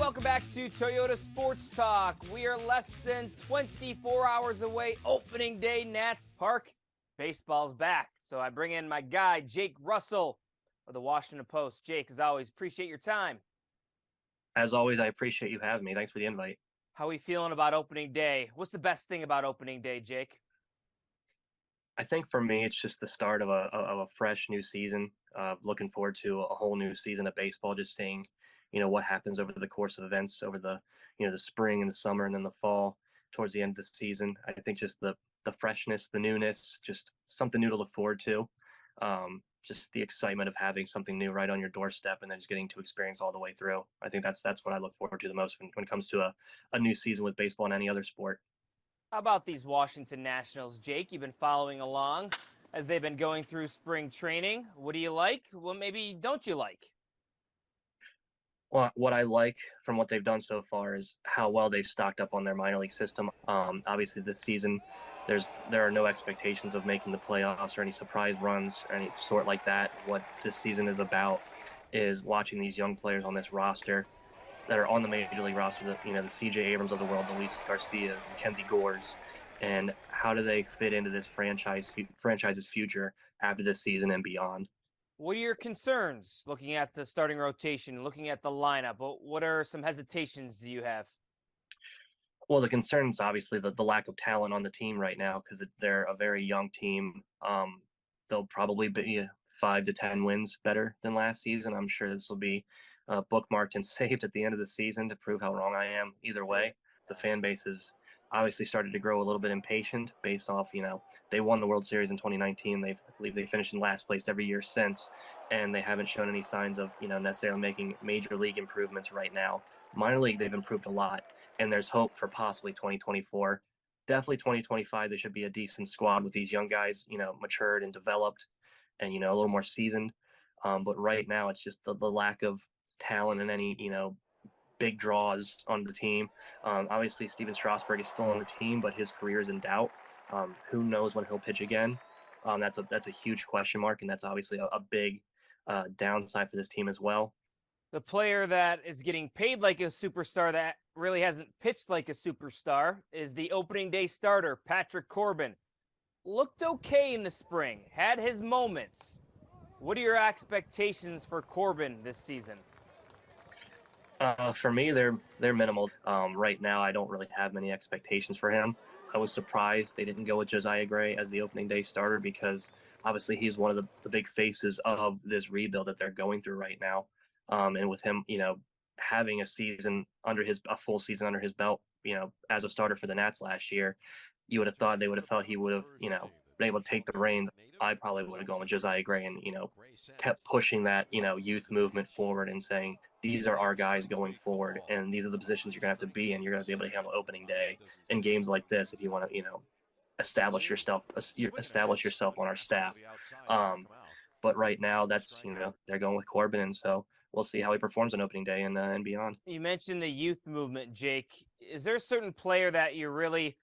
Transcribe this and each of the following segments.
welcome back to Toyota Sports Talk. We are less than 24 hours away. Opening day, Nats Park. Baseball's back. So I bring in my guy, Jake Russell of the Washington Post. Jake, as always, appreciate your time. As always, I appreciate you having me. Thanks for the invite. How are we feeling about opening day? What's the best thing about opening day, Jake? I think for me, it's just the start of a fresh new season. Looking forward to a whole new season of baseball. Just seeing, what happens over the course of events over the spring and the summer and then the fall towards the end of the season. I think just the freshness, the newness, just something new to look forward to. Just the excitement of having something new right on your doorstep and then just getting to experience all the way through. I think that's what I look forward to the most when it comes to a new season with baseball and any other sport. How about these Washington Nationals, Jake? You've been following along as they've been going through spring training. What do you like? Well, maybe don't you like? Well, what I like from what they've done so far is how well they've stocked up on their minor league system. Obviously, this season, there are no expectations of making the playoffs or any surprise runs or any sort like that. What this season is about is watching these young players on this roster that are on the major league roster, the C.J. Abrams of the world, the Luis Garcias, and Kenzie Gores, and how do they fit into this franchise's future after this season and beyond. What are your concerns looking at the starting rotation, looking at the lineup? What are some hesitations do you have? Well, the concern is obviously the lack of talent on the team right now because they're a very young team. They'll probably be 5 to 10 wins better than last season. I'm sure this will be bookmarked and saved at the end of the season to prove how wrong I am. Either way, the fan base has obviously started to grow a little bit impatient based off, they won the World Series in 2019. I believe they finished in last place every year since, and they haven't shown any signs of, necessarily making major league improvements right now. Minor league, they've improved a lot, and there's hope for possibly 2024. Definitely 2025, there should be a decent squad with these young guys, matured and developed and, a little more seasoned. But right now, it's just the lack of talent and any, big draws on the team. Obviously, Steven Strasburg is still on the team, but his career is in doubt. Who knows when he'll pitch again? That's a huge question mark, and that's obviously a big downside for this team as well. The player that is getting paid like a superstar that really hasn't pitched like a superstar is the opening day starter, Patrick Corbin. Looked okay in the spring, had his moments. What are your expectations for Corbin this season? For me, they're minimal. Right now, I don't really have many expectations for him. I was surprised they didn't go with Josiah Gray as the opening day starter because obviously he's one of the big faces of this rebuild that they're going through right now. And with him, having a full season under his belt, as a starter for the Nats last year, you would have thought they would have felt he would have, been able to take the reins. I probably would have gone with Josiah Gray and, kept pushing that, youth movement forward and saying, these are our guys going forward, and these are the positions you're going to have to be in. You're going to be able to handle opening day in games like this if you want to, establish yourself on our staff. But right now, that's, they're going with Corbin, and so we'll see how he performs on opening day and beyond. You mentioned the youth movement, Jake. Is there a certain player that you're really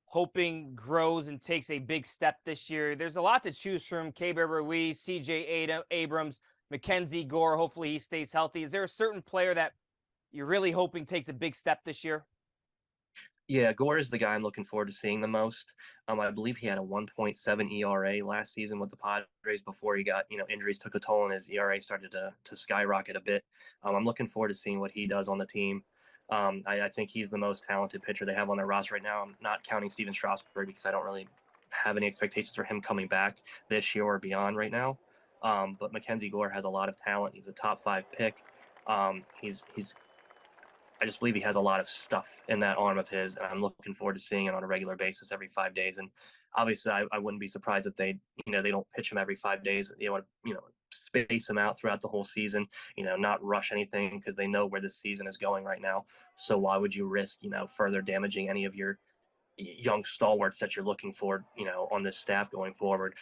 hoping grows and takes a big step this year? There's a lot to choose from. Keibert Ruiz, C.J. Abrams, Mackenzie Gore. Hopefully he stays healthy. Is there a certain player that you're really hoping takes a big step this year? Yeah, Gore is the guy I'm looking forward to seeing the most. I believe he had a 1.7 ERA last season with the Padres before he got, injuries took a toll and his ERA started to skyrocket a bit. I'm looking forward to seeing what he does on the team. I think he's the most talented pitcher they have on their roster right now. I'm not counting Steven Strasburg because I don't really have any expectations for him coming back this year or beyond right now. But Mackenzie Gore has a lot of talent. He's a top 5 pick. I just believe he has a lot of stuff in that arm of his, and I'm looking forward to seeing it on a regular basis every 5 days. And obviously, I wouldn't be surprised if they don't pitch him every 5 days. They want to, space him out throughout the whole season. Not rush anything because they know where the season is going right now. So why would you risk, further damaging any of your young stalwarts that you're looking for, on this staff going forward?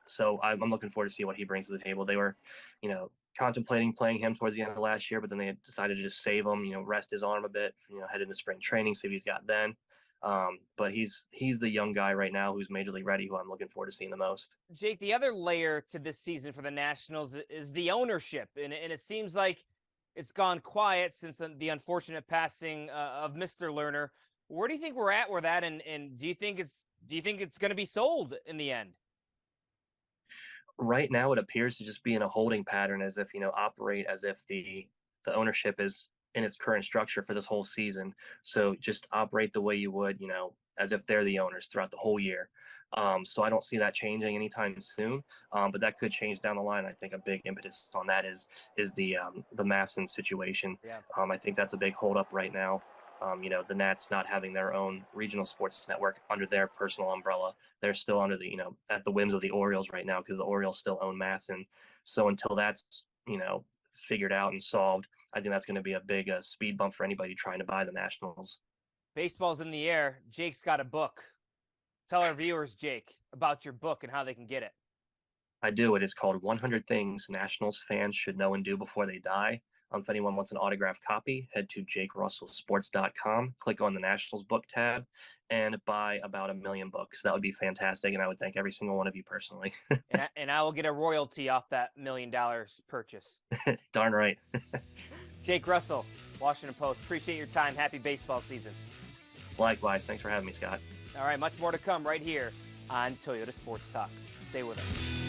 So I'm looking forward to see what he brings to the table. They were, contemplating playing him towards the end of last year, but then they decided to just save him, rest his arm a bit, head into spring training, see what he's got then. But he's the young guy right now who's major league ready, who I'm looking forward to seeing the most. Jake, the other layer to this season for the Nationals is the ownership. And it seems like it's gone quiet since the unfortunate passing of Mr. Lerner. Where do you think we're at with that? And do you think it's going to be sold in the end? Right now, it appears to just be in a holding pattern, as if operate as if the ownership is in its current structure for this whole season. So just operate the way you would, as if they're the owners throughout the whole year. So I don't see that changing anytime soon, but that could change down the line. I think a big impetus on that is the Masson situation. Yeah. I think that's a big holdup right now. The Nats not having their own regional sports network under their personal umbrella. They're still under at the whims of the Orioles right now, because the Orioles still own Masson. So until that's figured out and solved, I think that's going to be a big speed bump for anybody trying to buy the Nationals. Baseball's in the air. Jake's got a book. Tell our viewers, Jake, about your book and how they can get it. I do. It is called 100 Things Nationals Fans Should Know and Do Before They Die. If anyone wants an autographed copy, head to jakerussellsports.com, click on the Nationals book tab, and buy about 1 million books. That would be fantastic, and I would thank every single one of you personally. and I will get a royalty off that $1 million purchase. Darn right. Jake Russell, Washington Post. Appreciate your time. Happy baseball season. Likewise. Thanks for having me, Scott. All right, much more to come right here on Toyota Sports Talk. Stay with us.